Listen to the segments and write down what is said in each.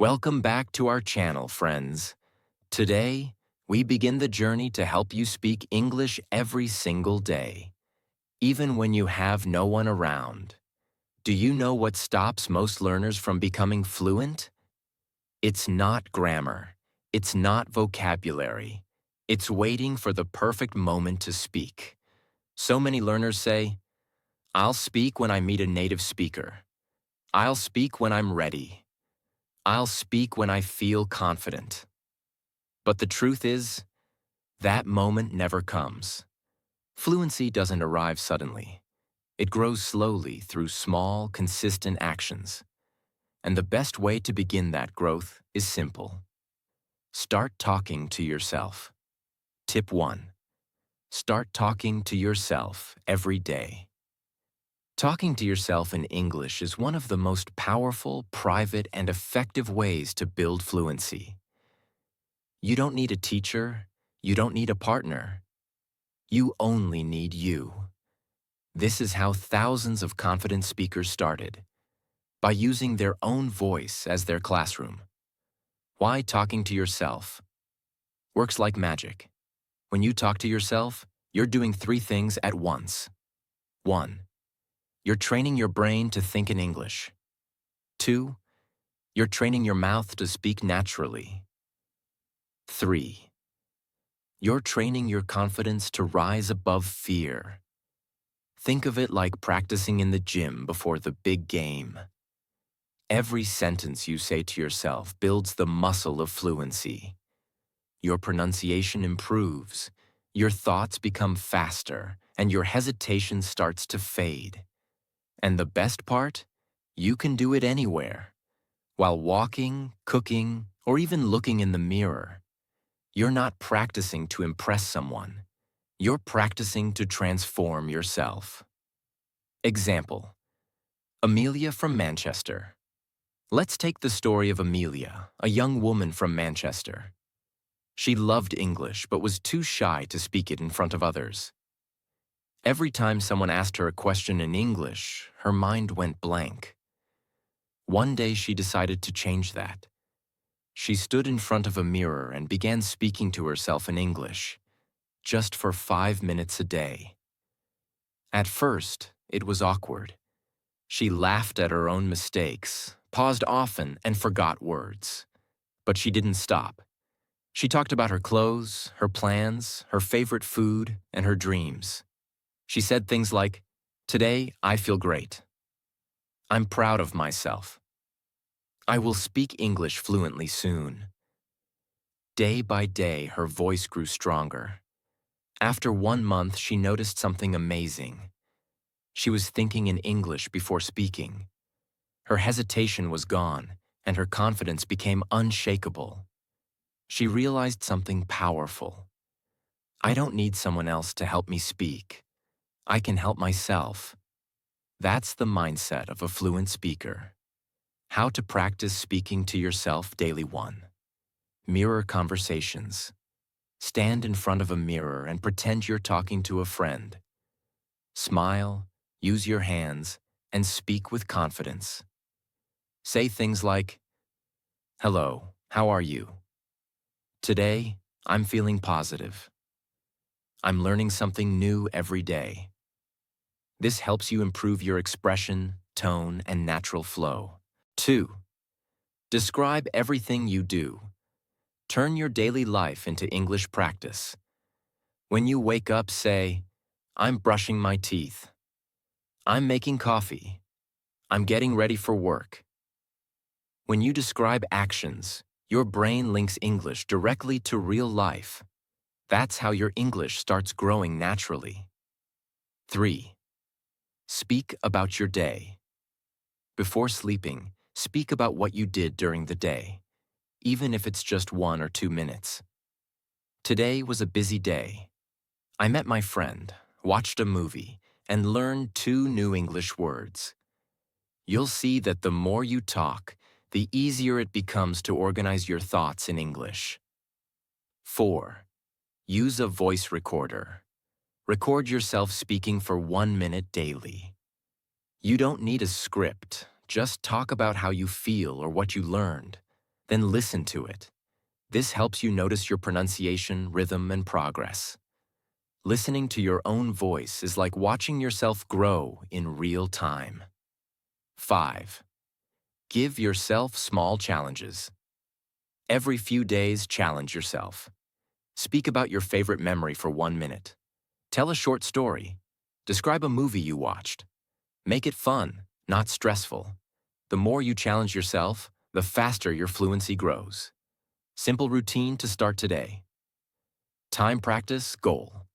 Welcome back to our channel, friends. Today, we begin the journey to help you speak English every single day, even when you have no one around. Do you know what stops most learners from becoming fluent? It's not grammar. It's not vocabulary. It's waiting for the perfect moment to speak. So many learners say, "I'll speak when I meet a native speaker. I'll speak when I'm ready. I'll speak when I feel confident." But the truth is, that moment never comes. Fluency doesn't arrive suddenly. It grows slowly through small, consistent actions. And the best way to begin that growth is simple. Start talking to yourself. Tip 1. Start talking to yourself every day. Talking to yourself in English is one of the most powerful, private, and effective ways to build fluency. You don't need a teacher. You don't need a partner. You only need you. This is how thousands of confident speakers started, by using their own voice as their classroom. Why talking to yourself? Works like magic. When you talk to yourself, you're doing 3 things at once. 1. You're training your brain to think in English. 2. You're training your mouth to speak naturally. 3. You're training your confidence to rise above fear. Think of it like practicing in the gym before the big game. Every sentence you say to yourself builds the muscle of fluency. Your pronunciation improves, your thoughts become faster, and your hesitation starts to fade. And the best part? You can do it anywhere. While walking, cooking, or even looking in the mirror. You're not practicing to impress someone. You're practicing to transform yourself. Example: Amelia from Manchester. Let's take the story of Amelia, a young woman from Manchester. She loved English but was too shy to speak it in front of others. Every time someone asked her a question in English, her mind went blank. One day she decided to change that. She stood in front of a mirror and began speaking to herself in English, just for 5 minutes a day. At first, it was awkward. She laughed at her own mistakes, paused often, and forgot words. But she didn't stop. She talked about her clothes, her plans, her favorite food, and her dreams. She said things like, "Today, I feel great. I'm proud of myself. I will speak English fluently soon." Day by day, her voice grew stronger. After 1 month, she noticed something amazing. She was thinking in English before speaking. Her hesitation was gone, and her confidence became unshakable. She realized something powerful. I don't need someone else to help me speak. I can help myself. That's the mindset of a fluent speaker. How to practice speaking to yourself daily. 1. Mirror conversations. Stand in front of a mirror and pretend you're talking to a friend. Smile, use your hands, and speak with confidence. Say things like, "Hello, how are you? Today, I'm feeling positive. I'm learning something new every day." This helps you improve your expression, tone, and natural flow. 2. Describe everything you do. Turn your daily life into English practice. When you wake up, say, "I'm brushing my teeth. I'm making coffee. I'm getting ready for work." When you describe actions, your brain links English directly to real life. That's how your English starts growing naturally. 3. Speak about your day. Before sleeping, speak about what you did during the day, even if it's just 1 or 2 minutes. Today was a busy day. I met my friend, watched a movie, and learned 2 new English words. You'll see that the more you talk, the easier it becomes to organize your thoughts in English. 4. Use a voice recorder. Record yourself speaking for 1 minute daily. You don't need a script. Just talk about how you feel or what you learned. Then listen to it. This helps you notice your pronunciation, rhythm, and progress. Listening to your own voice is like watching yourself grow in real time. 5. Give yourself small challenges. Every few days, challenge yourself. Speak about your favorite memory for 1 minute. Tell a short story. Describe a movie you watched. Make it fun, not stressful. The more you challenge yourself, the faster your fluency grows. Simple routine to start today. Time practice goal.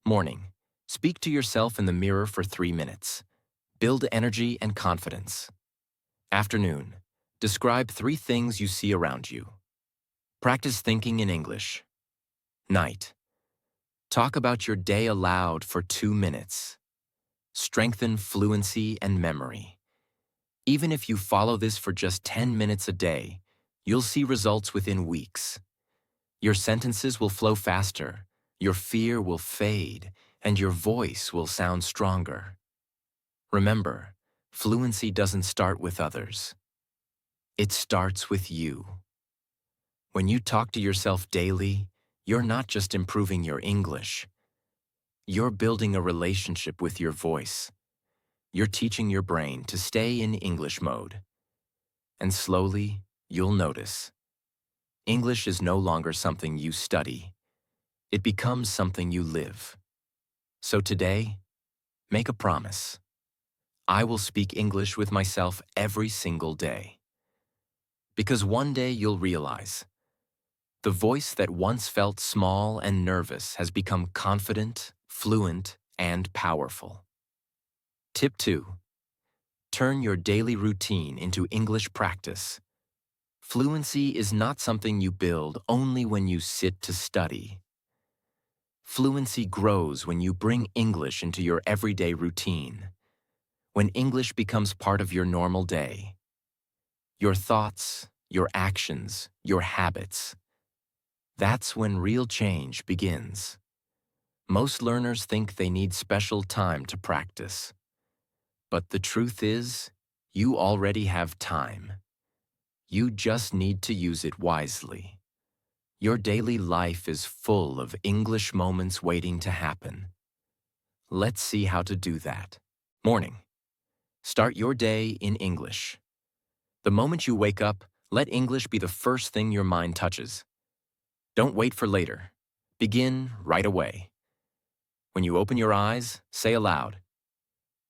Morning. Speak to yourself in the mirror for 3 minutes. Build energy and confidence. Afternoon. Describe 3 things you see around you. Practice thinking in English. Night. Talk about your day aloud for 2 minutes. Strengthen fluency and memory. Even if you follow this for just 10 minutes a day, you'll see results within weeks. Your sentences will flow faster, your fear will fade, and your voice will sound stronger. Remember, fluency doesn't start with others. It starts with you. When you talk to yourself daily, you're not just improving your English. You're building a relationship with your voice. You're teaching your brain to stay in English mode. And slowly, you'll notice. English is no longer something you study. It becomes something you live. So today, make a promise. I will speak English with myself every single day. Because one day you'll realize, the voice that once felt small and nervous has become confident, fluent, and powerful. Tip 2. Turn your daily routine into English practice. Fluency is not something you build only when you sit to study. Fluency grows when you bring English into your everyday routine. When English becomes part of your normal day. Your thoughts, your actions, your habits. That's when real change begins. Most learners think they need special time to practice. But the truth is, you already have time. You just need to use it wisely. Your daily life is full of English moments waiting to happen. Let's see how to do that. Morning. Start your day in English. The moment you wake up, let English be the first thing your mind touches. Don't wait for later. Begin right away. When you open your eyes, say aloud,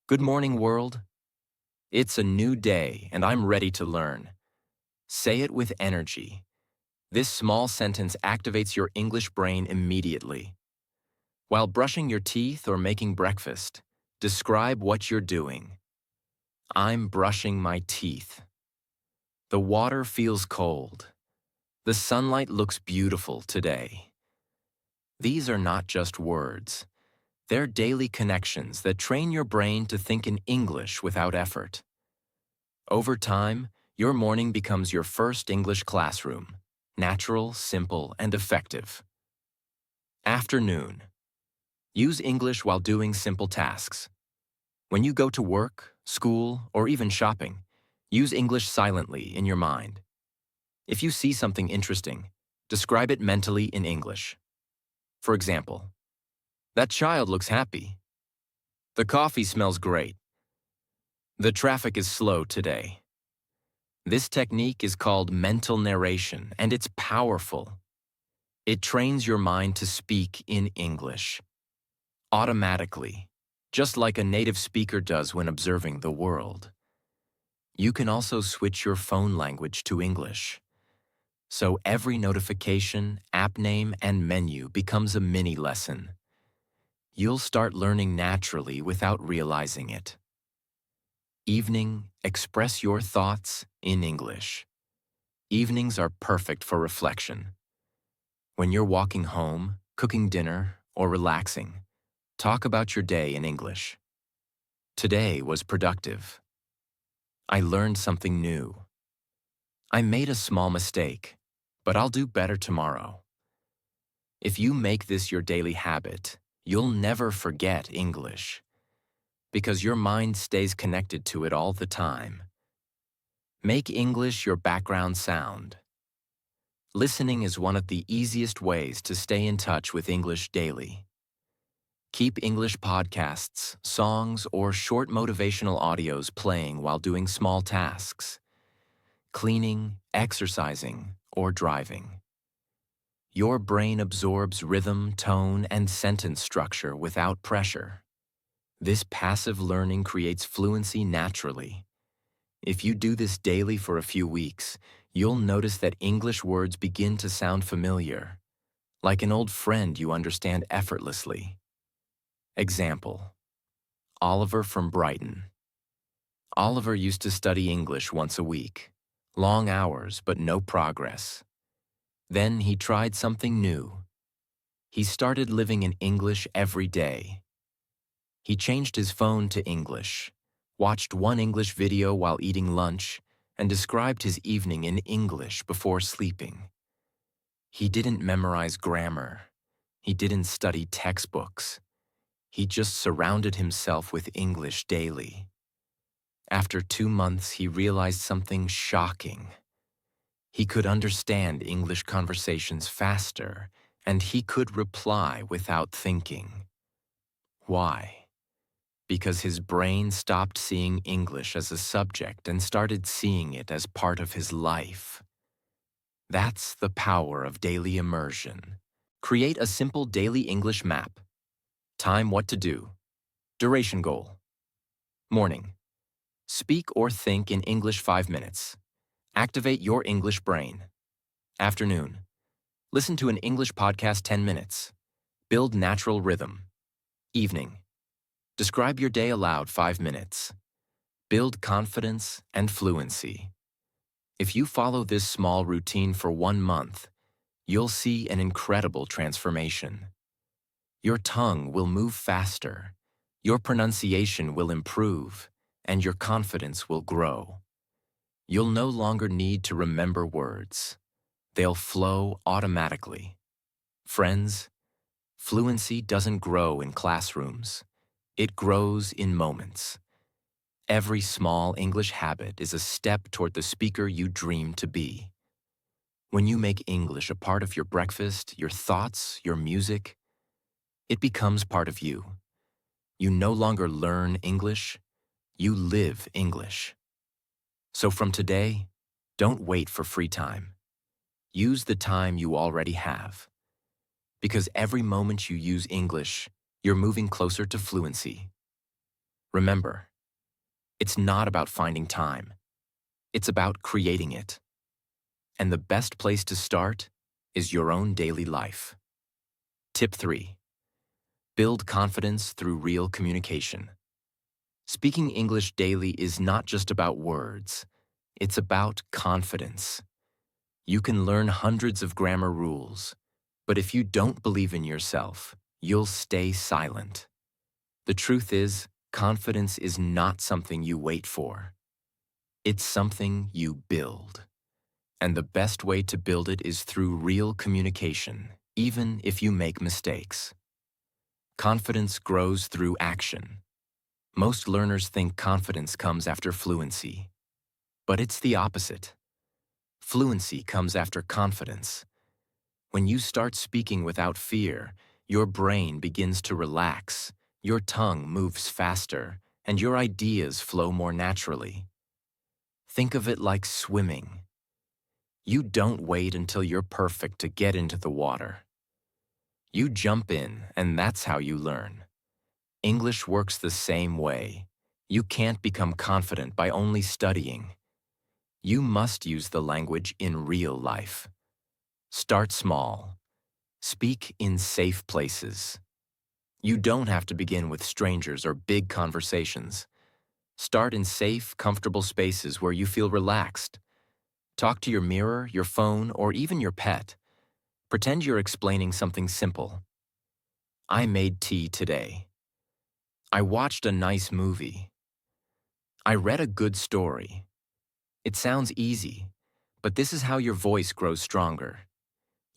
"Good morning, world. It's a new day, and I'm ready to learn." Say it with energy. This small sentence activates your English brain immediately. While brushing your teeth or making breakfast, describe what you're doing. I'm brushing my teeth. The water feels cold. The sunlight looks beautiful today. These are not just words. They're daily connections that train your brain to think in English without effort. Over time, your morning becomes your first English classroom. Natural, simple, and effective. Afternoon. Use English while doing simple tasks. When you go to work, school, or even shopping, use English silently in your mind. If you see something interesting, describe it mentally in English. For example, that child looks happy. The coffee smells great. The traffic is slow today. This technique is called mental narration, and it's powerful. It trains your mind to speak in English. Automatically, just like a native speaker does when observing the world. You can also switch your phone language to English. So every notification, app name, and menu becomes a mini lesson. You'll start learning naturally without realizing it. Evening, express your thoughts in English. Evenings are perfect for reflection. When you're walking home, cooking dinner, or relaxing, talk about your day in English. Today was productive. I learned something new. I made a small mistake, but I'll do better tomorrow. If you make this your daily habit, you'll never forget English, because your mind stays connected to it all the time. Make English your background sound. Listening is one of the easiest ways to stay in touch with English daily. Keep English podcasts, songs, or short motivational audios playing while doing small tasks, cleaning, exercising, or driving. Your brain absorbs rhythm, tone, and sentence structure without pressure. This passive learning creates fluency naturally. If you do this daily for a few weeks, you'll notice that English words begin to sound familiar, like an old friend you understand effortlessly. Example: Oliver from Brighton. Oliver used to study English once a week. Long hours, but no progress. Then he tried something new. He started living in English every day. He changed his phone to English, watched one English video while eating lunch, and described his evening in English before sleeping. He didn't memorize grammar. He didn't study textbooks. He just surrounded himself with English daily. After 2 months, he realized something shocking. He could understand English conversations faster, and he could reply without thinking. Why? Because his brain stopped seeing English as a subject and started seeing it as part of his life. That's the power of daily immersion. Create a simple daily English map. Time: what to do. Duration goal: morning. Speak or think in English 5 minutes. Activate your English brain. Afternoon. Listen to an English podcast 10 minutes. Build natural rhythm. Evening. Describe your day aloud 5 minutes. Build confidence and fluency. If you follow this small routine for 1 month, you'll see an incredible transformation. Your tongue will move faster, your pronunciation will improve, and your confidence will grow. You'll no longer need to remember words. They'll flow automatically. Friends, fluency doesn't grow in classrooms. It grows in moments. Every small English habit is a step toward the speaker you dream to be. When you make English a part of your breakfast, your thoughts, your music, it becomes part of you. You no longer learn English, you live English. So from today, don't wait for free time. Use the time you already have. Because every moment you use English, you're moving closer to fluency. Remember, it's not about finding time. It's about creating it. And the best place to start is your own daily life. Tip 3. Build confidence through real communication. Speaking English daily is not just about words. It's about confidence. You can learn hundreds of grammar rules, but if you don't believe in yourself, you'll stay silent. The truth is, confidence is not something you wait for. It's something you build. And the best way to build it is through real communication, even if you make mistakes. Confidence grows through action. Most learners think confidence comes after fluency. But it's the opposite. Fluency comes after confidence. When you start speaking without fear, your brain begins to relax, your tongue moves faster, and your ideas flow more naturally. Think of it like swimming. You don't wait until you're perfect to get into the water. You jump in, and that's how you learn. English works the same way. You can't become confident by only studying. You must use the language in real life. Start small. Speak in safe places. You don't have to begin with strangers or big conversations. Start in safe, comfortable spaces where you feel relaxed. Talk to your mirror, your phone, or even your pet. Pretend you're explaining something simple. I made tea today. I watched a nice movie. I read a good story. It sounds easy, but this is how your voice grows stronger.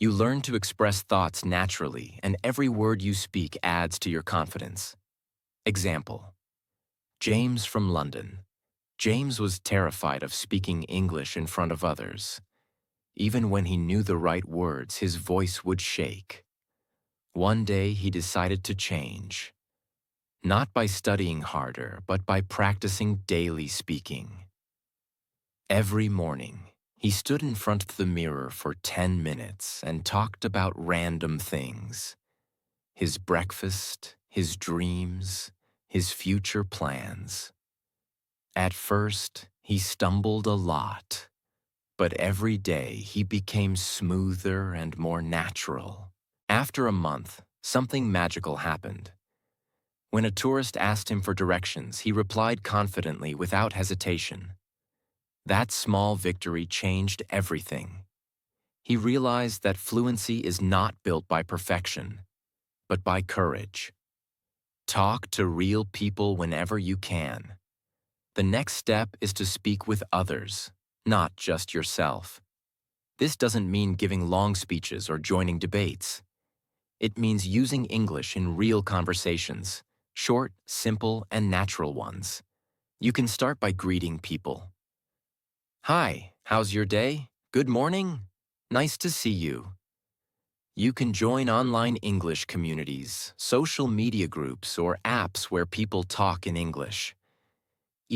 You learn to express thoughts naturally, and every word you speak adds to your confidence. Example: James from London. James was terrified of speaking English in front of others. Even when he knew the right words, his voice would shake. One day he decided to change, not by studying harder, but by practicing daily speaking. Every morning, he stood in front of the mirror for 10 minutes and talked about random things: his breakfast, his dreams, his future plans. At first, he stumbled a lot, but every day he became smoother and more natural. After a month, something magical happened. When a tourist asked him for directions, he replied confidently without hesitation. That small victory changed everything. He realized that fluency is not built by perfection, but by courage. Talk to real people whenever you can. The next step is to speak with others, not just yourself. This doesn't mean giving long speeches or joining debates. It means using English in real conversations, short, simple, and natural ones. You can start by greeting people. Hi, how's your day? Good morning? Nice to see you. You can join online English communities, social media groups, or apps where people talk in English.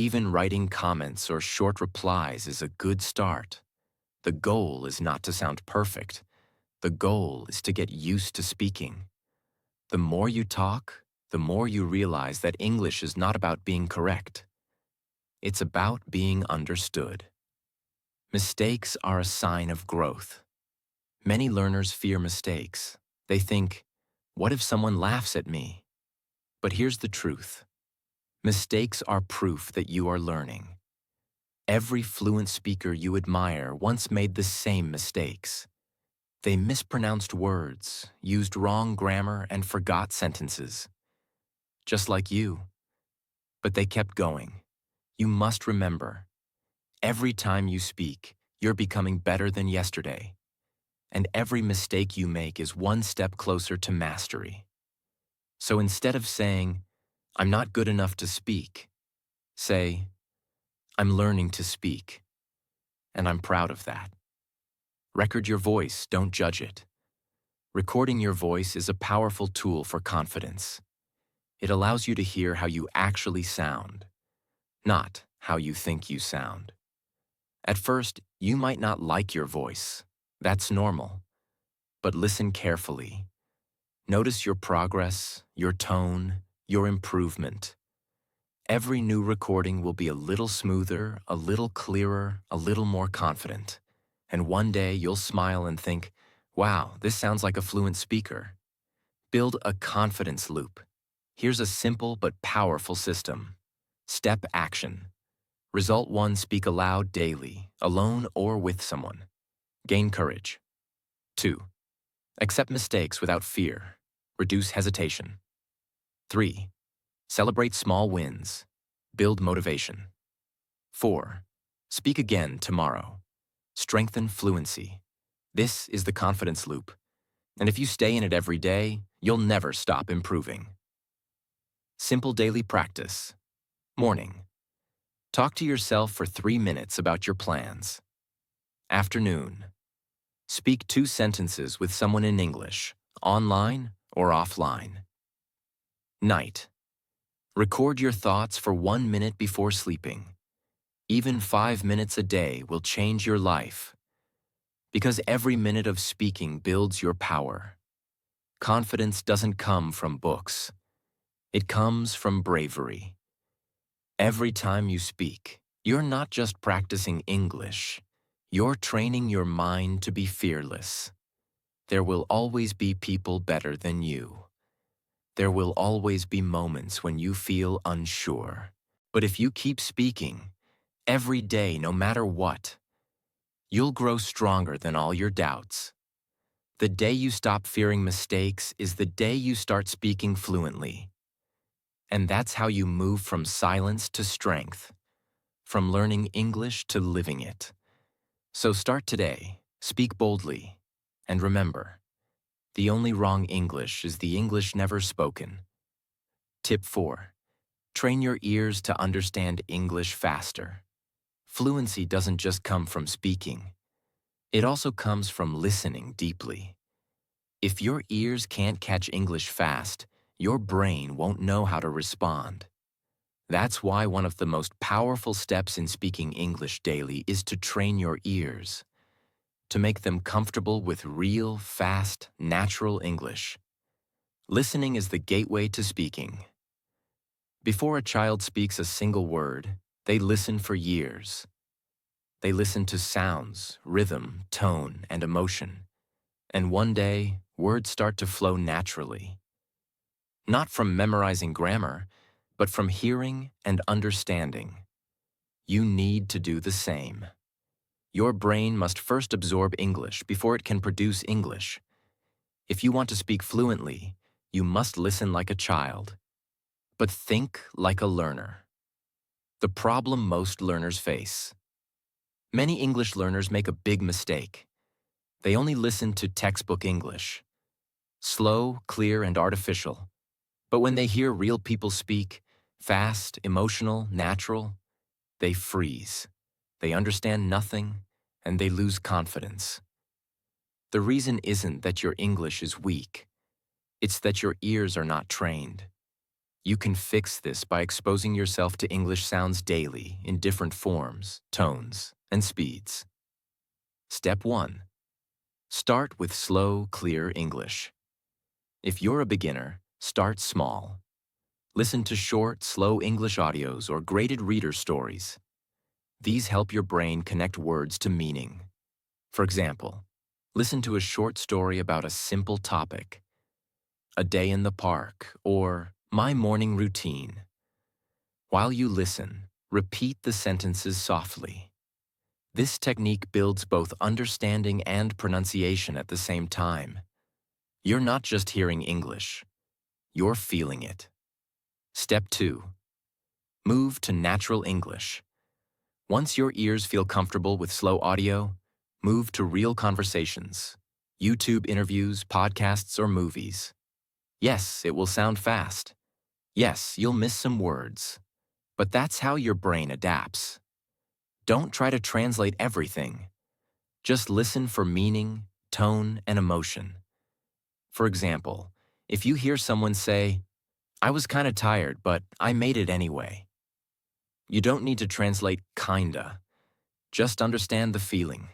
Even writing comments or short replies is a good start. The goal is not to sound perfect. The goal is to get used to speaking. The more you talk, the more you realize that English is not about being correct. It's about being understood. Mistakes are a sign of growth. Many learners fear mistakes. They think, what if someone laughs at me? But here's the truth. Mistakes are proof that you are learning. Every fluent speaker you admire once made the same mistakes. They mispronounced words, used wrong grammar, and forgot sentences. Just like you. But they kept going. You must remember, every time you speak, you're becoming better than yesterday. And every mistake you make is one step closer to mastery. So instead of saying, I'm not good enough to speak, say, I'm learning to speak, and I'm proud of that. Record your voice, don't judge it. Recording your voice is a powerful tool for confidence. It allows you to hear how you actually sound, not how you think you sound. At first, you might not like your voice. That's normal. But listen carefully. Notice your progress, your tone, your improvement. Every new recording will be a little smoother, a little clearer, a little more confident. And one day you'll smile and think, wow, this sounds like a fluent speaker. Build a confidence loop. Here's a simple but powerful system. Step action. Result 1, speak aloud daily, alone or with someone. Gain courage. 2. Accept mistakes without fear. Reduce hesitation. 3. Celebrate small wins. Build motivation. 4. Speak again tomorrow. Strengthen fluency. This is the confidence loop. And if you stay in it every day, you'll never stop improving. Simple daily practice. Morning. Talk to yourself for 3 minutes about your plans. Afternoon. Speak 2 sentences with someone in English, online or offline. Night. Record your thoughts for 1 minute before sleeping. Even 5 minutes a day will change your life. Because every minute of speaking builds your power. Confidence doesn't come from books. It comes from bravery. Every time you speak, you're not just practicing English. You're training your mind to be fearless. There will always be people better than you. There will always be moments when you feel unsure. But if you keep speaking, every day, no matter what, you'll grow stronger than all your doubts. The day you stop fearing mistakes is the day you start speaking fluently. And that's how you move from silence to strength, from learning English to living it. So start today, speak boldly, and remember, the only wrong English is the English never spoken. Tip 4. Train your ears to understand English faster. Fluency doesn't just come from speaking. It also comes from listening deeply. If your ears can't catch English fast, your brain won't know how to respond. That's why one of the most powerful steps in speaking English daily is to train your ears, to make them comfortable with real, fast, natural English. Listening is the gateway to speaking. Before a child speaks a single word, they listen for years. They listen to sounds, rhythm, tone, and emotion. And one day, words start to flow naturally. Not from memorizing grammar, but from hearing and understanding. You need to do the same. Your brain must first absorb English before it can produce English. If you want to speak fluently, you must listen like a child. But think like a learner. The problem most learners face. Many English learners make a big mistake. They only listen to textbook English. Slow, clear, and artificial. But when they hear real people speak, fast, emotional, natural, they freeze. They understand nothing, and they lose confidence. The reason isn't that your English is weak. It's that your ears are not trained. You can fix this by exposing yourself to English sounds daily in different forms, tones, and speeds. Step 1. Start with slow, clear English. If you're a beginner, start small. Listen to short, slow English audios or graded reader stories. These help your brain connect words to meaning. For example, listen to a short story about a simple topic, a day in the park, or my morning routine. While you listen, repeat the sentences softly. This technique builds both understanding and pronunciation at the same time. You're not just hearing English, you're feeling it. Step 2. Move to natural English. Once your ears feel comfortable with slow audio, move to real conversations, YouTube interviews, podcasts, or movies. Yes, it will sound fast. Yes, you'll miss some words. But that's how your brain adapts. Don't try to translate everything. Just listen for meaning, tone, and emotion. For example, if you hear someone say, "I was kinda tired, but I made it anyway." You don't need to translate kinda. Just understand the feeling.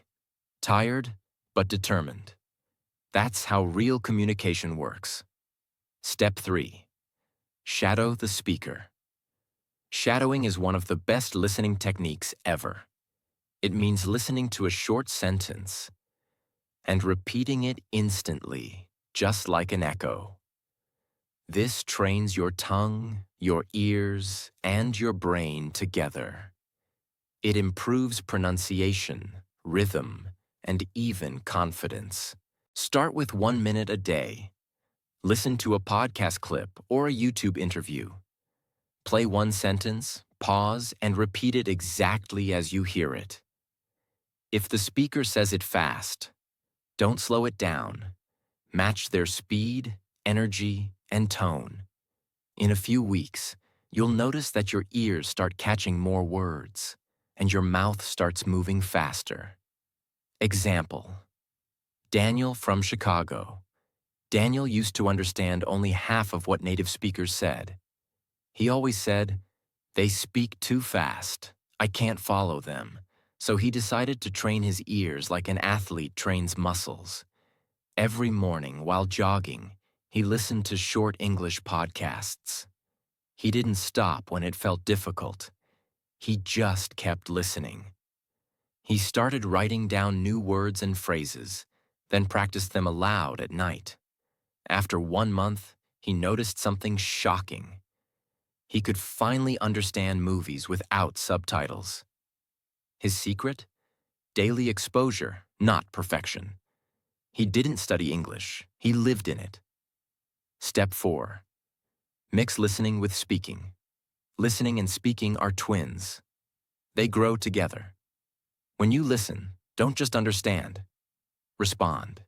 Tired, but determined. That's how real communication works. Step 3. Shadow the speaker. Shadowing is one of the best listening techniques ever. It means listening to a short sentence and repeating it instantly, just like an echo. This trains your tongue, your ears, and your brain together. It improves pronunciation, rhythm, and even confidence. Start with 1 minute a day. Listen to a podcast clip or a YouTube interview. Play one sentence, pause, and repeat it exactly as you hear it. If the speaker says it fast, don't slow it down. Match their speed, energy, and tone. In a few weeks, you'll notice that your ears start catching more words, and your mouth starts moving faster. Example: Daniel from Chicago. Daniel used to understand only half of what native speakers said. He always said, "They speak too fast. I can't follow them." So he decided to train his ears like an athlete trains muscles. Every morning while jogging, he listened to short English podcasts. He didn't stop when it felt difficult. He just kept listening. He started writing down new words and phrases, then practiced them aloud at night. After 1 month, he noticed something shocking. He could finally understand movies without subtitles. His secret? Daily exposure, not perfection. He didn't study English, he lived in it. Step 4. Mix listening with speaking. Listening and speaking are twins. They grow together. When you listen, don't just understand. Respond.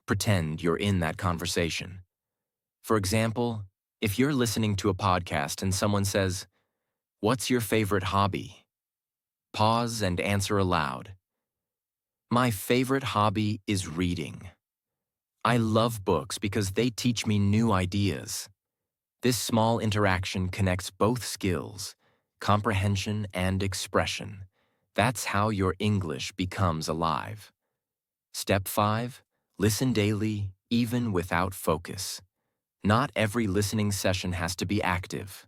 Pretend you're in that conversation. For example, If you're listening to a podcast and someone says, "What's your favorite hobby?" Pause and answer aloud. My favorite hobby is reading. I love books because they teach me new ideas. This small interaction connects both skills, comprehension and expression. That's how your English becomes alive. Step 5. Listen daily, even without focus. Not every listening session has to be active.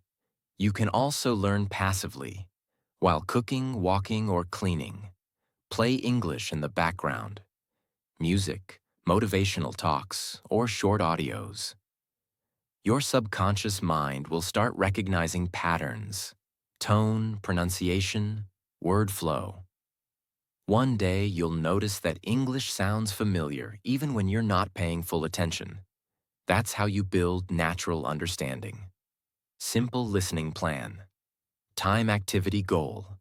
You can also learn passively, while cooking, walking, or cleaning. Play English in the background. Music, motivational talks, or short audios. Your subconscious mind will start recognizing patterns, tone, pronunciation, word flow. One day you'll notice that English sounds familiar even when you're not paying full attention. That's how you build natural understanding. Simple listening plan. Time activity goal.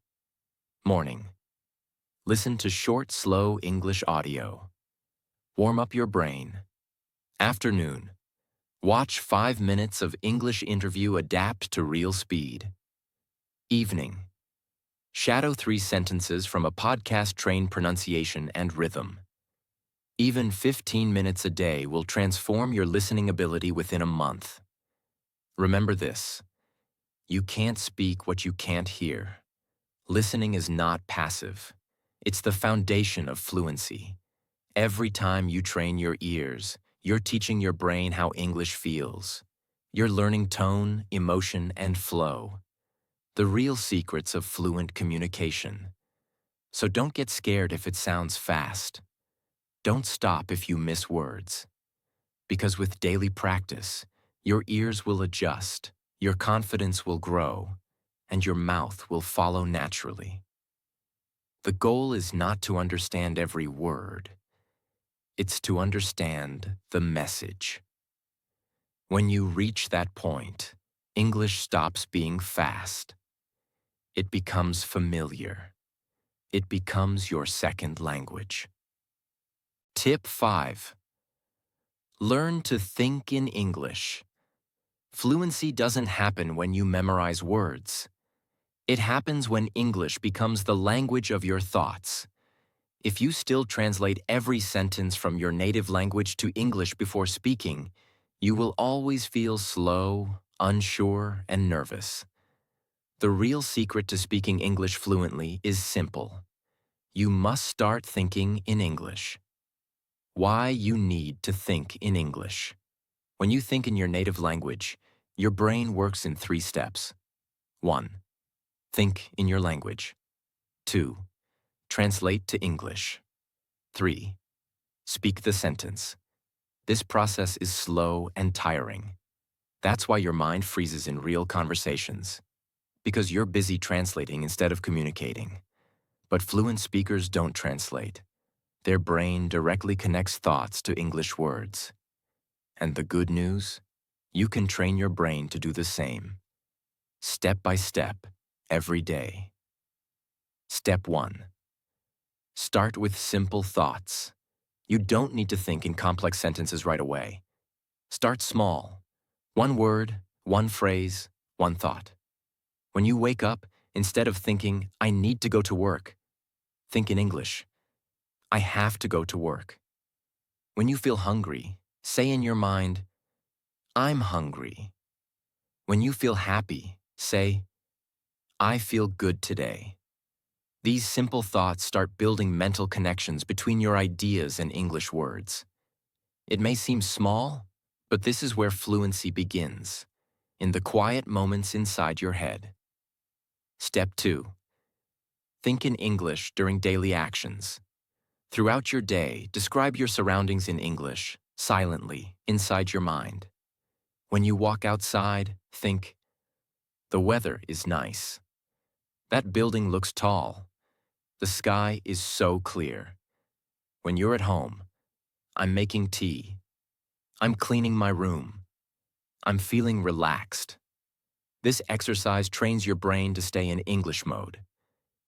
Morning. Listen to short, slow English audio. Warm up your brain. Afternoon. Watch 5 minutes of English interview adapt to real speed. Evening. Shadow 3 sentences from a podcast train pronunciation and rhythm. Even 15 minutes a day will transform your listening ability within a month. Remember this: you can't speak what you can't hear. Listening is not passive. It's the foundation of fluency. Every time you train your ears, you're teaching your brain how English feels. You're learning tone, emotion, and flow. The real secrets of fluent communication. So don't get scared if it sounds fast. Don't stop if you miss words. Because with daily practice, your ears will adjust, your confidence will grow, and your mouth will follow naturally. The goal is not to understand every word. It's to understand the message. When you reach that point, English stops being fast. It becomes familiar. It becomes your second language. Tip 5. Learn to think in English. Fluency doesn't happen when you memorize words. It happens when English becomes the language of your thoughts. If you still translate every sentence from your native language to English before speaking, you will always feel slow, unsure, and nervous. The real secret to speaking English fluently is simple. You must start thinking in English. Why you need to think in English. When you think in your native language, your brain works in 3 steps. 1. Think in your language. 2. Translate to English. 3. Speak the sentence. This process is slow and tiring. That's why your mind freezes in real conversations. Because you're busy translating instead of communicating. But fluent speakers don't translate. Their brain directly connects thoughts to English words. And the good news? You can train your brain to do the same. Step by step, every day. Step 1. Start with simple thoughts. You don't need to think in complex sentences right away. Start small. 1 word, 1 phrase, 1 thought. When you wake up, instead of thinking, "I need to go to work," think in English. "I have to go to work." When you feel hungry, say in your mind, "I'm hungry." When you feel happy, say, "I feel good today." These simple thoughts start building mental connections between your ideas and English words. It may seem small, but this is where fluency begins, in the quiet moments inside your head. Step 2. Think in English during daily actions. Throughout your day, describe your surroundings in English, silently, inside your mind. When you walk outside, think, "The weather is nice. That building looks tall. The sky is so clear." When you're at home, "I'm making tea. I'm cleaning my room. I'm feeling relaxed." This exercise trains your brain to stay in English mode.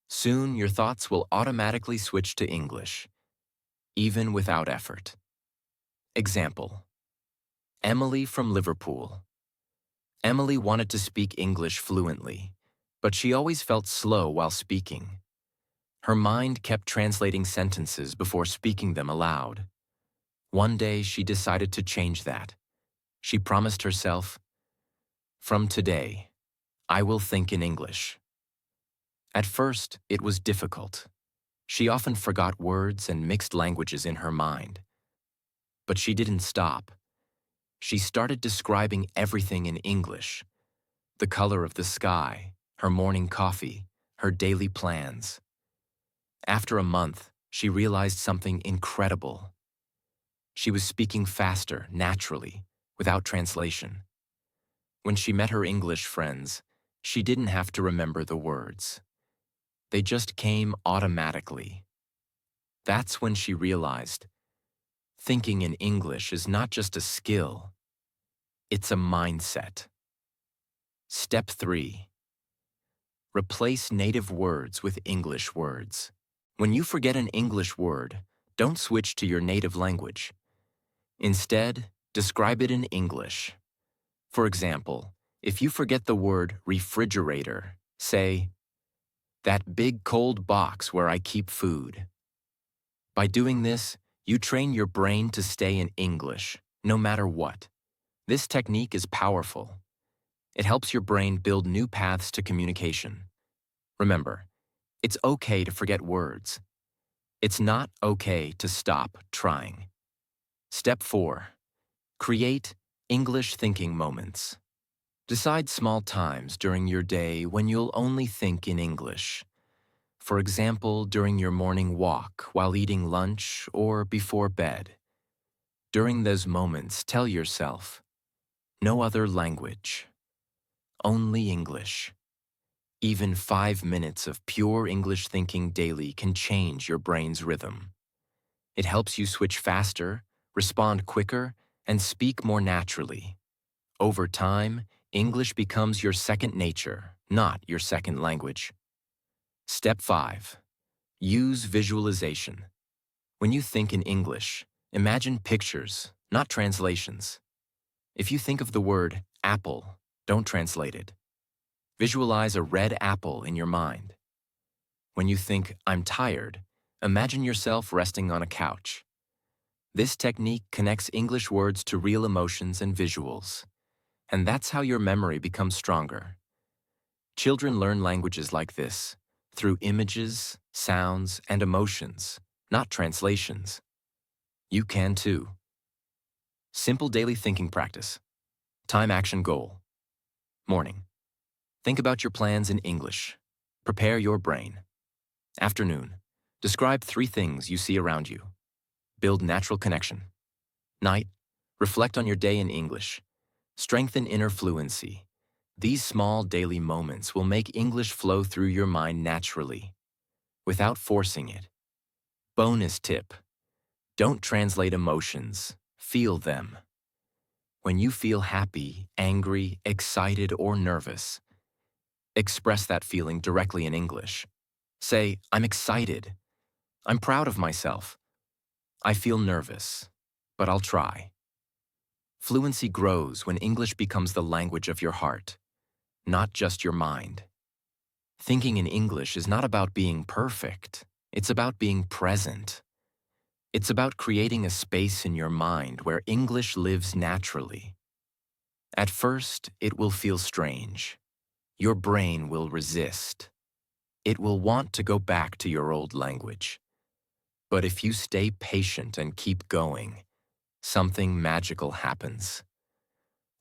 Soon, your thoughts will automatically switch to English, even without effort. Example: Emily from Liverpool. Emily wanted to speak English fluently, but she always felt slow while speaking. Her mind kept translating sentences before speaking them aloud. One day, she decided to change that. She promised herself, "From today, I will think in English." At first, it was difficult. She often forgot words and mixed languages in her mind. But she didn't stop. She started describing everything in English: the color of the sky, her morning coffee, her daily plans. After a month, she realized something incredible. She was speaking faster, naturally, without translation. When she met her English friends, she didn't have to remember the words. They just came automatically. That's when she realized thinking in English is not just a skill, it's a mindset. Step 3. Replace native words with English words. When you forget an English word, don't switch to your native language. Instead, describe it in English. For example, if you forget the word refrigerator, say, "That big cold box where I keep food." By doing this, you train your brain to stay in English, no matter what. This technique is powerful. It helps your brain build new paths to communication. Remember, it's okay to forget words. It's not okay to stop trying. Step 4. Create English thinking moments. Decide small times during your day when you'll only think in English. For example, during your morning walk, while eating lunch, or before bed. During those moments, tell yourself, no other language, only English. Even 5 minutes of pure English thinking daily can change your brain's rhythm. It helps you switch faster, respond quicker, and speak more naturally. Over time, English becomes your second nature, not your second language. Step 5. Use visualization. When you think in English, imagine pictures, not translations. If you think of the word apple, don't translate it. Visualize a red apple in your mind. When you think, "I'm tired," imagine yourself resting on a couch. This technique connects English words to real emotions and visuals. And that's how your memory becomes stronger. Children learn languages like this, through images, sounds, and emotions, not translations. You can too. Simple daily thinking practice. Time action goal. Morning. Think about your plans in English. Prepare your brain. Afternoon. Describe 3 things you see around you. Build natural connection. Night. Reflect on your day in English. Strengthen inner fluency. These small daily moments will make English flow through your mind naturally, without forcing it. Bonus tip. Don't translate emotions. Feel them. When you feel happy, angry, excited, or nervous, express that feeling directly in English. Say, "I'm excited. I'm proud of myself. I feel nervous, but I'll try." Fluency grows when English becomes the language of your heart, not just your mind. Thinking in English is not about being perfect. It's about being present. It's about creating a space in your mind where English lives naturally. At first, it will feel strange. Your brain will resist. It will want to go back to your old language. But if you stay patient and keep going, something magical happens.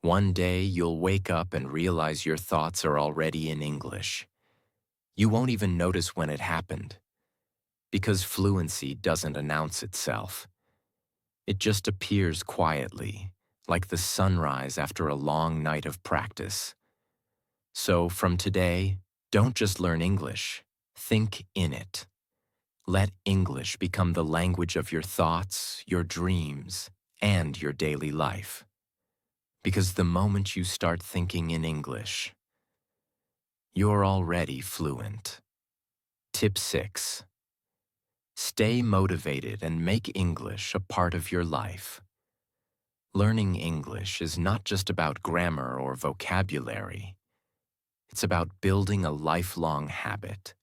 One day, you'll wake up and realize your thoughts are already in English. You won't even notice when it happened, because fluency doesn't announce itself. It just appears quietly, like the sunrise after a long night of practice. So from today, don't just learn English, think in it. Let English become the language of your thoughts, your dreams, and your daily life. Because the moment you start thinking in English, you're already fluent. Tip 6. Stay motivated and make English a part of your life. Learning English is not just about grammar or vocabulary. It's about building a lifelong habit.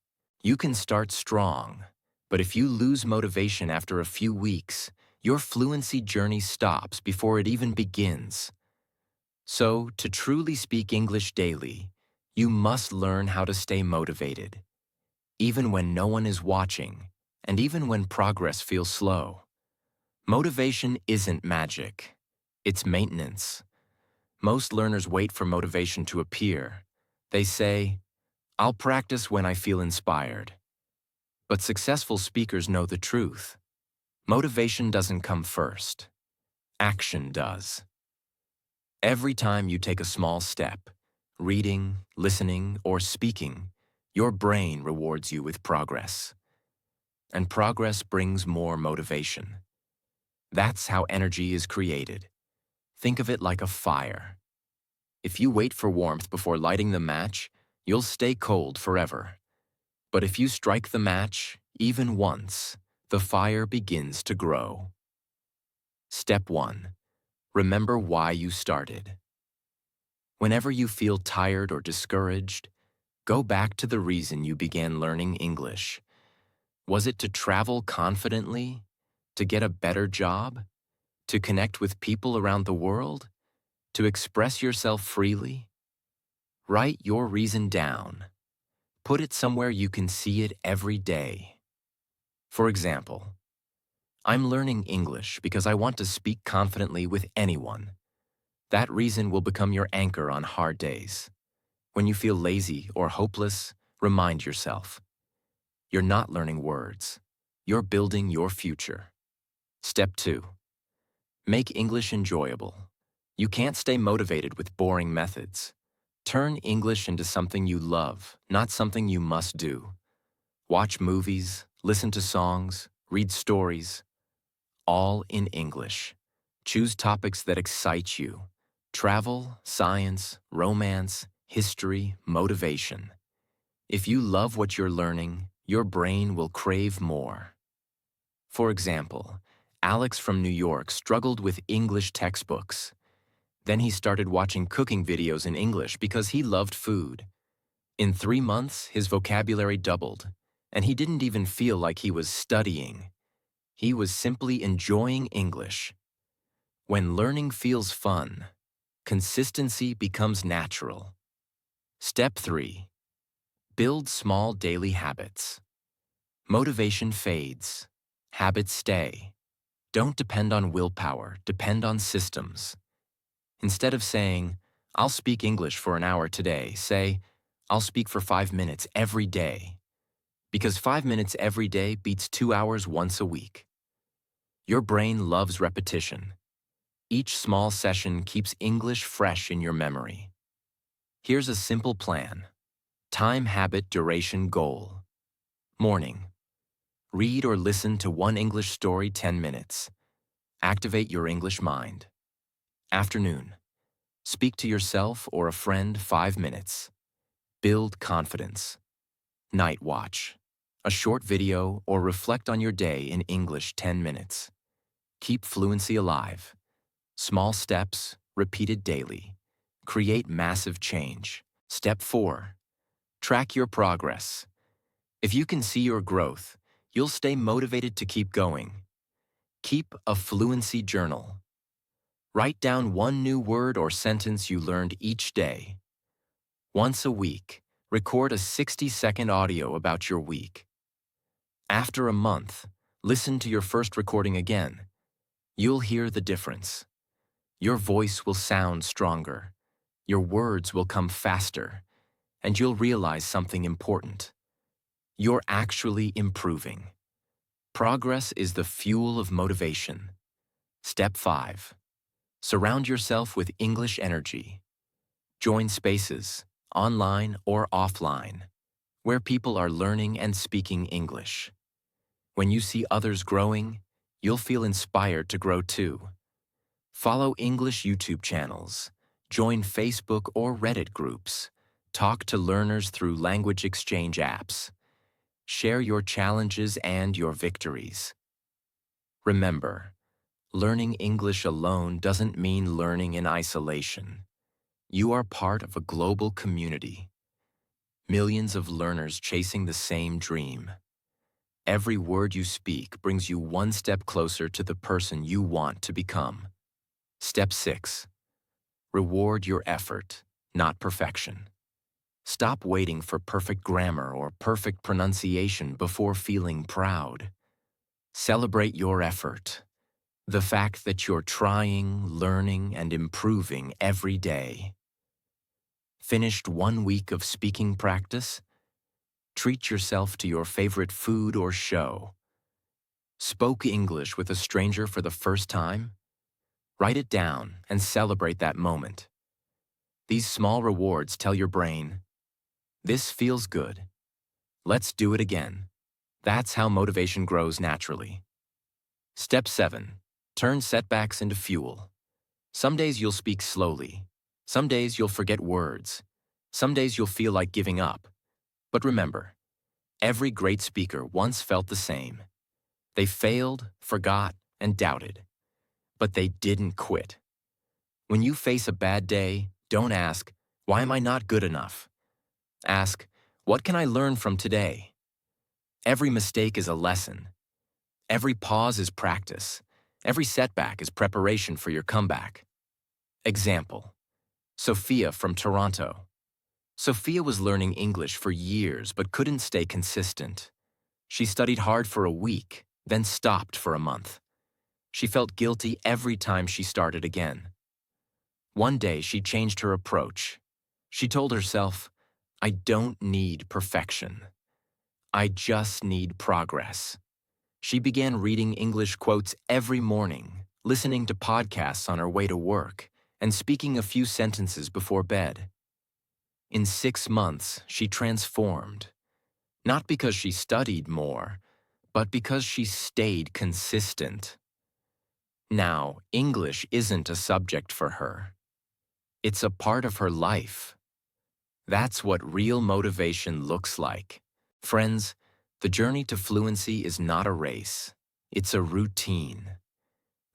You can start strong, but if you lose motivation after a few weeks, your fluency journey stops before it even begins. So, to truly speak English daily, you must learn how to stay motivated, even when no one is watching, and even when progress feels slow. Motivation isn't magic. It's maintenance. Most learners wait for motivation to appear. They say, "I'll practice when I feel inspired." But successful speakers know the truth. Motivation doesn't come first. Action does. Every time you take a small step, reading, listening, or speaking, your brain rewards you with progress. And progress brings more motivation. That's how energy is created. Think of it like a fire. If you wait for warmth before lighting the match, you'll stay cold forever. But if you strike the match, even once, the fire begins to grow. Step 1. Remember why you started. Whenever you feel tired or discouraged, go back to the reason you began learning English. Was it to travel confidently? To get a better job? To connect with people around the world? To express yourself freely? Write your reason down. Put it somewhere you can see it every day. For example, I'm learning English because I want to speak confidently with anyone. That reason will become your anchor on hard days. When you feel lazy or hopeless, remind yourself. You're not learning words. You're building your future. Step 2. Make English enjoyable. You can't stay motivated with boring methods. Turn English into something you love, not something you must do. Watch movies, listen to songs, read stories, all in English. Choose topics that excite you. Travel, science, romance, history, motivation. If you love what you're learning, your brain will crave more. For example, Alex from New York struggled with English textbooks. Then he started watching cooking videos in English because he loved food. In 3 months, his vocabulary doubled, and he didn't even feel like he was studying. He was simply enjoying English. When learning feels fun, consistency becomes natural. Step 3. Build small daily habits. Motivation fades. Habits stay. Don't depend on willpower, depend on systems. Instead of saying, "I'll speak English for an hour today," say, "I'll speak for 5 minutes every day." Because 5 minutes every day beats 2 hours once a week. Your brain loves repetition. Each small session keeps English fresh in your memory. Here's a simple plan. Time, habit, duration, goal. Morning. Read or listen to one English story 10 minutes. Activate your English mind. Afternoon. Speak to yourself or a friend 5 minutes. Build confidence. Night watch. A short video or reflect on your day in English 10 minutes. Keep fluency alive. Small steps, repeated daily. Create massive change. Step 4. Track your progress. If you can see your growth, you'll stay motivated to keep going. Keep a fluency journal. Write down one new word or sentence you learned each day. Once a week, record a 60-second audio about your week. After a month, listen to your first recording again. You'll hear the difference. Your voice will sound stronger. Your words will come faster. And you'll realize something important. You're actually improving. Progress is the fuel of motivation. Step 5. Surround yourself with English energy. Join spaces, online or offline, where people are learning and speaking English. When you see others growing, you'll feel inspired to grow too. Follow English YouTube channels, join Facebook or Reddit groups, talk to learners through language exchange apps. Share your challenges and your victories. Remember, Learning English alone doesn't mean learning in isolation. You are part of a global community, millions of learners chasing the same dream. Every word you speak brings you one step closer to the person you want to become. Step 6. Reward your effort, not perfection. Stop waiting for perfect grammar or perfect pronunciation before feeling proud. Celebrate your effort, the fact that you're trying, learning, and improving every day. Finished 1 week of speaking practice? Treat yourself to your favorite food or show. Spoke English with a stranger for the first time? Write it down and celebrate that moment. These small rewards tell your brain, "This feels good. Let's do it again." That's how motivation grows naturally. Step 7. Turn setbacks into fuel. Some days you'll speak slowly. Some days you'll forget words. Some days you'll feel like giving up. But remember, every great speaker once felt the same. They failed, forgot, and doubted. But they didn't quit. When you face a bad day, don't ask, "Why am I not good enough?" Ask, "What can I learn from today?" Every mistake is a lesson. Every pause is practice. Every setback is preparation for your comeback. Example: Sophia from Toronto. Sophia was learning English for years but couldn't stay consistent. She studied hard for a week, then stopped for a month. She felt guilty every time she started again. One day she changed her approach. She told herself, "I don't need perfection. I just need progress." She began reading English quotes every morning, listening to podcasts on her way to work, and speaking a few sentences before bed. In 6 months, she transformed. Not because she studied more, but because she stayed consistent. Now, English isn't a subject for her. It's a part of her life. That's what real motivation looks like. Friends, the journey to fluency is not a race. It's a routine.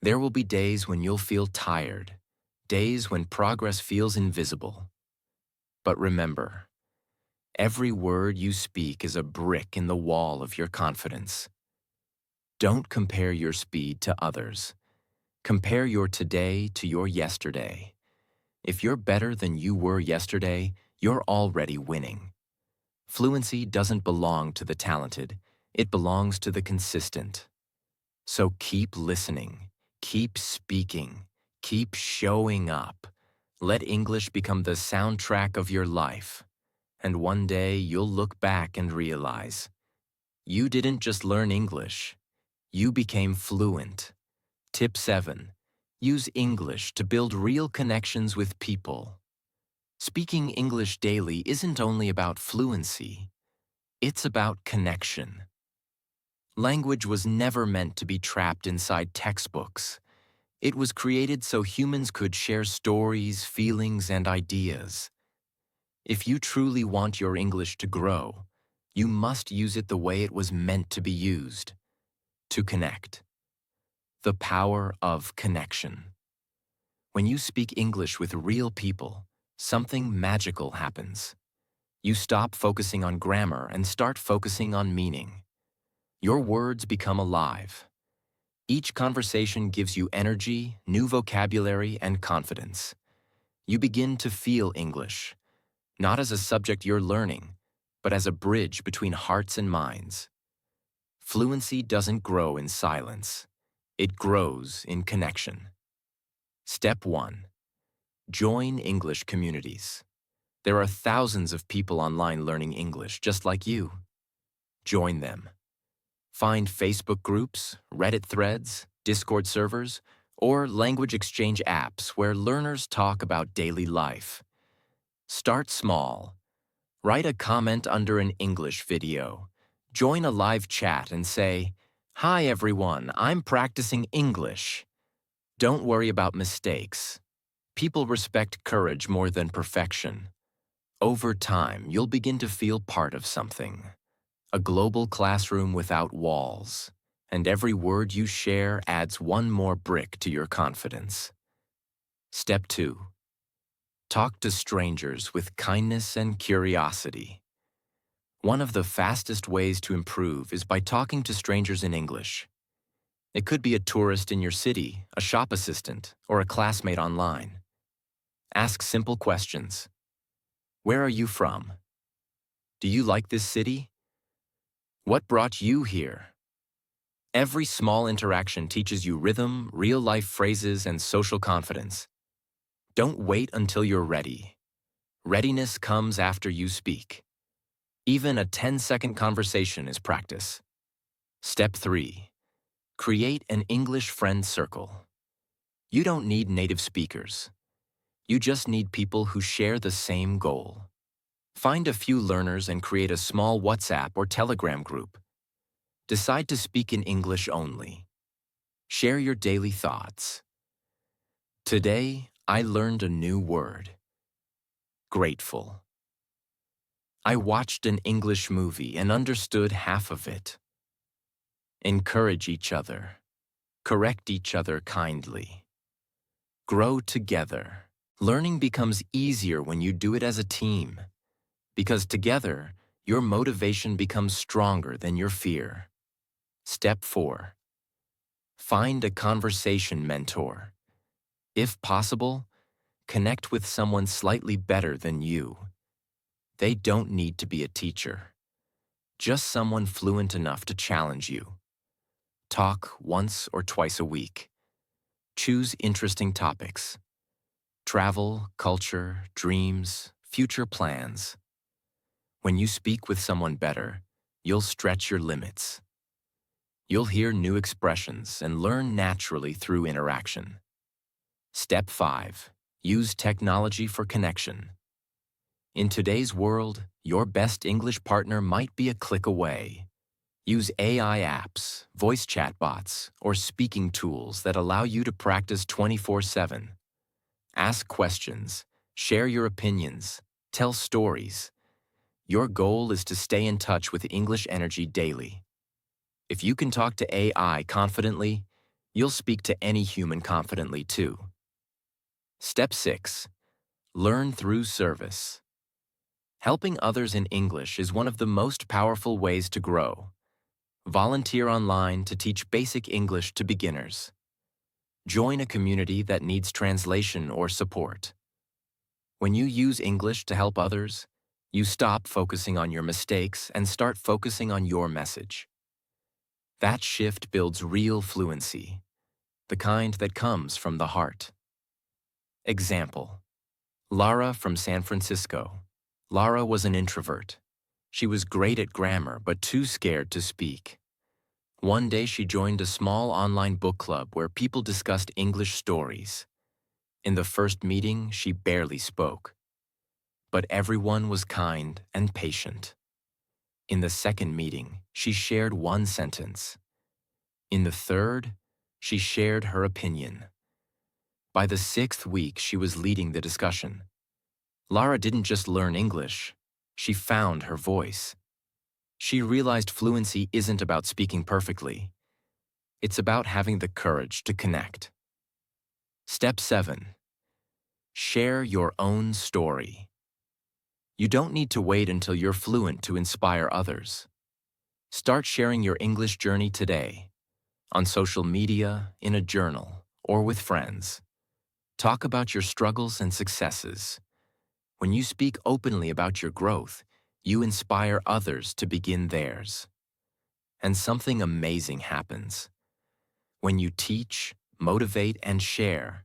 There will be days when you'll feel tired, days when progress feels invisible. But remember, every word you speak is a brick in the wall of your confidence. Don't compare your speed to others. Compare your today to your yesterday. If you're better than you were yesterday, you're already winning. Fluency doesn't belong to the talented. It belongs to the consistent. So keep listening, keep speaking, keep showing up. Let English become the soundtrack of your life. And one day you'll look back and realize, you didn't just learn English, you became fluent. Tip 7. Use English to build real connections with people. Speaking English daily isn't only about fluency, it's about connection. Language was never meant to be trapped inside textbooks. It was created so humans could share stories, feelings, and ideas. If you truly want your English to grow, you must use it the way it was meant to be used, to connect. The power of connection. When you speak English with real people, something magical happens. You stop focusing on grammar and start focusing on meaning. Your words become alive. Each conversation gives you energy, new vocabulary, and confidence. You begin to feel English, not as a subject you're learning, but as a bridge between hearts and minds. Fluency doesn't grow in silence. It grows in connection. Step 1. Join English communities. There are thousands of people online learning English just like you. Join them. Find Facebook groups, Reddit threads, Discord servers, or language exchange apps where learners talk about daily life. Start small. Write a comment under an English video. Join a live chat and say, "Hi everyone, I'm practicing English." Don't worry about mistakes. People respect courage more than perfection. Over time, you'll begin to feel part of something. A global classroom without walls. and every word you share adds one more brick to your confidence. Step 2. Talk to strangers with kindness and curiosity. One of the fastest ways to improve is by talking to strangers in English. It could be a tourist in your city, a shop assistant, or a classmate online. Ask simple questions. Where are you from? Do you like this city? What brought you here? Every small interaction teaches you rhythm, real-life phrases, and social confidence. Don't wait until you're ready. Readiness comes after you speak. Even a 10-second conversation is practice. Step 3. Create an English friend circle. You don't need native speakers. You just need people who share the same goal. Find a few learners and create a small WhatsApp or Telegram group. Decide to speak in English only. Share your daily thoughts. Today, I learned a new word. Grateful. I watched an English movie and understood half of it. Encourage each other. Correct each other kindly. Grow together. Learning becomes easier when you do it as a team, because together, your motivation becomes stronger than your fear. Step 4. Find a conversation mentor. If possible, connect with someone slightly better than you. They don't need to be a teacher. Just someone fluent enough to challenge you. Talk once or twice a week. Choose interesting topics. Travel, culture, dreams, future plans. When you speak with someone better, you'll stretch your limits. You'll hear new expressions and learn naturally through interaction. Step 5. Use technology for connection. In today's world, your best English partner might be a click away. Use AI apps, voice chatbots, or speaking tools that allow you to practice 24/7. Ask questions, share your opinions, tell stories. Your goal is to stay in touch with English energy daily. If you can talk to AI confidently, you'll speak to any human confidently too. Step 6. Learn through service. Helping others in English is one of the most powerful ways to grow. Volunteer online to teach basic English to beginners. Join a community that needs translation or support. When you use English to help others, you stop focusing on your mistakes and start focusing on your message. That shift builds real fluency, the kind that comes from the heart. Example: Lara from San Francisco. Lara was an introvert. She was great at grammar but too scared to speak. One day she joined a small online book club where people discussed English stories. In the first meeting, she barely spoke. But everyone was kind and patient. In the second meeting, she shared one sentence. In the third, she shared her opinion. By the 6th week, she was leading the discussion. Lara didn't just learn English, she found her voice. She realized fluency isn't about speaking perfectly. It's about having the courage to connect. Step 7. Share your own story. You don't need to wait until you're fluent to inspire others. Start sharing your English journey today, on social media, in a journal, or with friends. Talk about your struggles and successes. When you speak openly about your growth, you inspire others to begin theirs. And something amazing happens. When you teach, motivate, and share,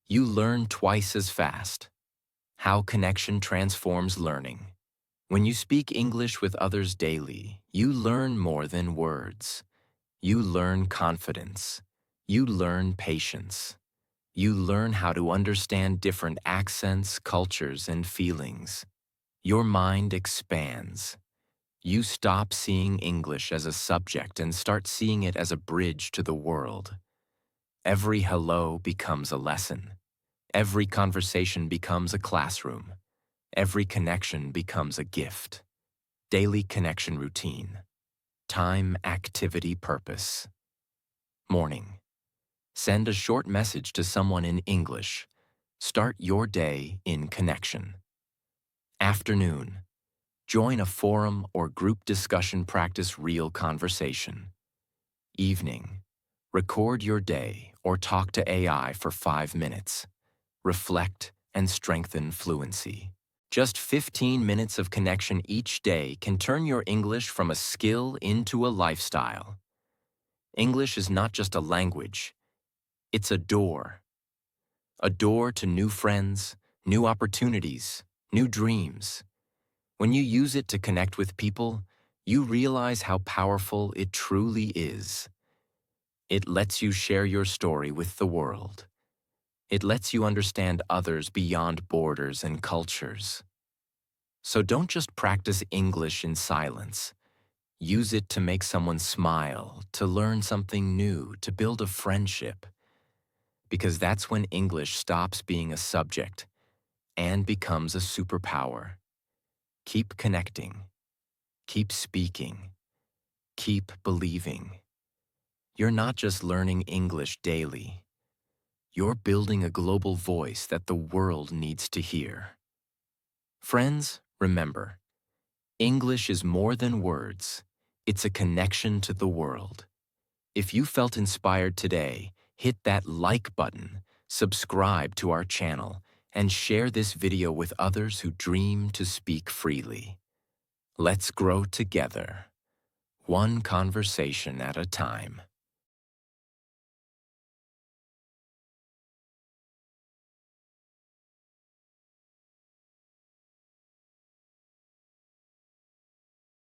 you learn twice as fast. How connection transforms learning. When you speak English with others daily, you learn more than words. You learn confidence. You learn patience. You learn how to understand different accents, cultures, and feelings. Your mind expands. You stop seeing English as a subject and start seeing it as a bridge to the world. Every hello becomes a lesson. Every conversation becomes a classroom. Every connection becomes a gift. Daily connection routine. Time, activity, purpose. Morning. Send a short message to someone in English. Start your day in connection. Afternoon. Join a forum or group discussion, practice real conversation. Evening. Record your day or talk to AI for 5 minutes. Reflect and strengthen fluency. Just 15 minutes of connection each day can turn your English from a skill into a lifestyle. English is not just a language, it's a door. A door to new friends, new opportunities, new dreams. When you use it to connect with people, you realize how powerful it truly is. It lets you share your story with the world. It lets you understand others beyond borders and cultures. So don't just practice English in silence. Use it to make someone smile, to learn something new, to build a friendship. Because that's when English stops being a subject and becomes a superpower. Keep connecting. Keep speaking. Keep believing. You're not just learning English daily. You're building a global voice that the world needs to hear. Friends, remember, English is more than words. It's a connection to the world. If you felt inspired today, hit that like button, subscribe to our channel, and share this video with others who dream to speak freely. Let's grow together, one conversation at a time.